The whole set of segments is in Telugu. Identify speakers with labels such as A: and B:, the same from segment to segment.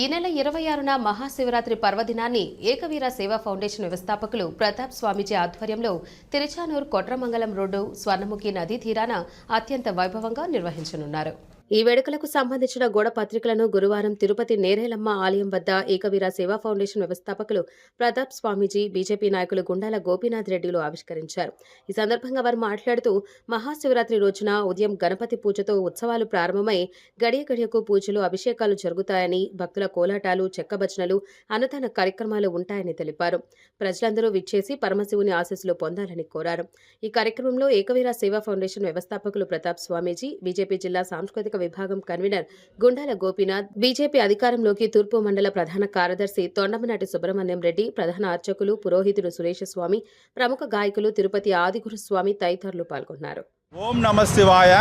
A: ఈ నెల 26న మహాశివరాత్రి పర్వదినాన్ని ఏకవీర సేవా ఫౌండేషన్ వ్యవస్థాపకులు ప్రతాప్ స్వామీజీ ఆధ్వర్యంలో తిరుచానూర్ కొట్రమంగళం రోడ్డు స్వర్ణముఖి నదీ తీరాన అత్యంత వైభవంగా నిర్వహించనున్నారు. ఈ వేడుకలకు సంబంధించిన గోడ పత్రికలను గురువారం తిరుపతి నేరేలమ్మ ఆలయం వద్ద ఏకవీర సేవా ఫౌండేషన్ వ్యవస్థాపకులు ప్రతాప్ స్వామీజీ, బీజేపీ నాయకులు గుండాల గోపీనాథ్ రెడ్డిలు ఆవిష్కరించారు. ఈ సందర్భంగా వారు మాట్లాడుతూ మహాశివరాత్రి రోజున ఉదయం గణపతి పూజతో ఉత్సవాలు ప్రారంభమై గడియ గడియకు పూజలు, అభిషేకాలు జరుగుతాయని, భక్తుల కోలాటాలు, చెక్కభజనలు, అన్నదాన కార్యక్రమాలు ఉంటాయని తెలిపారు. ప్రజలందరూ విచ్చేసి పరమశివుని ఆశీస్సులు పొందాలని కోరారు. ఈ కార్యక్రమంలో ఏకవీర సేవా ఫౌండేషన్ వ్యవస్థాపకులు ప్రతాప్ స్వామీజీ, బీజేపీ జిల్లా సాంస్కృతిక విభాగం కన్వీనర్ గుండాల గోపీనాథ్, బీజేపీ అధికారంలోకి తూర్పు మండల ప్రధాన కార్యదర్శి తొండమనాటి సుబ్రహ్మణ్యం రెడ్డి, ప్రధాన అర్చకులు పురోహితుడు సురేషస్వామి, ప్రముఖ గాయకులు తిరుపతి ఆదిగురు స్వామి తదితరులు పాల్గొన్నారు.
B: ఓం నమః శివాయ.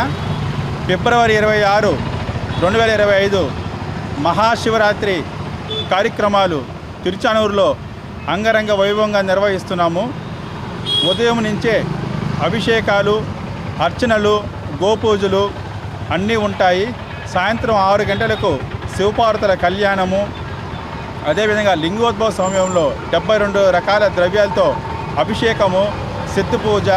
B: ఫిబ్రవరి 26, 2025 మహాశివరాత్రి కార్యక్రమాలు తిరుచానూరులో అంగరంగ వైభవంగా నిర్వహిస్తున్నాము. ఉదయం నుంచే అభిషేకాలు, అర్చనలు, గోపూజలు అన్నీ ఉంటాయి. సాయంత్రం 6 గంటలకు శివపార్వతుల కళ్యాణము, అదేవిధంగా లింగోద్భవ సమయంలో 72 రకాల ద్రవ్యాలతో అభిషేకము, సిద్ధ పూజ,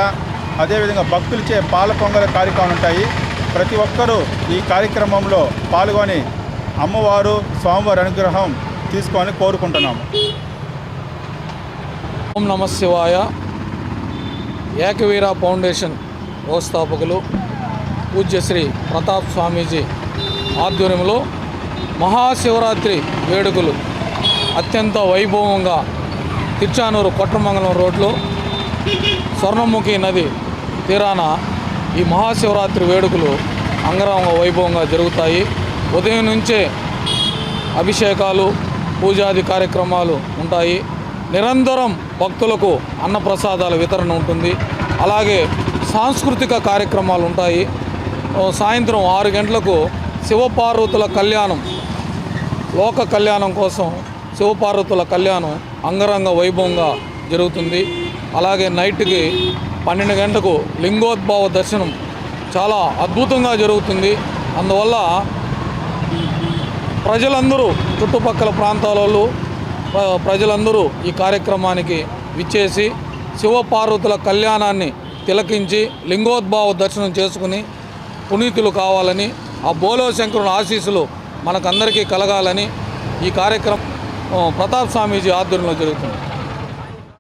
B: అదేవిధంగా భక్తులచే పాల పొంగల కార్యక్రమాలు ఉంటాయి. ప్రతి ఒక్కరూ ఈ కార్యక్రమంలో పాల్గొని అమ్మవారు, స్వామివారి అనుగ్రహం తీసుకొని కోరుకుంటున్నాము.
C: ఓం నమః శివాయ. ఏకవీర ఫౌండేషన్ వ్యవస్థాపకులు పూజ్యశ్రీ ప్రతాప్ స్వామీజీ ఆధ్వర్యంలో మహాశివరాత్రి వేడుకలు అత్యంత వైభవంగా తిరుచానూరు కొట్రమంగళం రోడ్లో స్వర్ణముఖి నది తీరాన ఈ మహాశివరాత్రి వేడుకలు అంగరంగ వైభవంగా జరుగుతాయి. ఉదయం నుంచే అభిషేకాలు, పూజాది కార్యక్రమాలు ఉంటాయి. నిరంతరం భక్తులకు అన్నప్రసాదాల వితరణ ఉంటుంది. అలాగే సాంస్కృతిక కార్యక్రమాలు ఉంటాయి. సాయంత్రం 6 గంటలకు శివపార్వతుల కళ్యాణం, లోక కళ్యాణం కోసం శివపార్వతుల కళ్యాణం అంగరంగ వైభవంగా జరుగుతుంది. అలాగే నైట్కి 12 గంటలకు లింగోద్భవ దర్శనం చాలా అద్భుతంగా జరుగుతుంది. అందువల్ల ప్రజలందరూ, చుట్టుపక్కల ప్రాంతాలలో ప్రజలందరూ ఈ కార్యక్రమానికి విచ్చేసి శివపార్వతుల కళ్యాణాన్ని తిలకించి లింగోద్భవ దర్శనం చేసుకుని పునీతులు కావాలని, ఆ బోలో శంకరుని ఆశీస్సులు మనకందరికీ కలగాలని ఈ కార్యక్రమం ప్రతాప్ స్వామీజీ ఆధ్వర్యంలో జరుగుతుంది.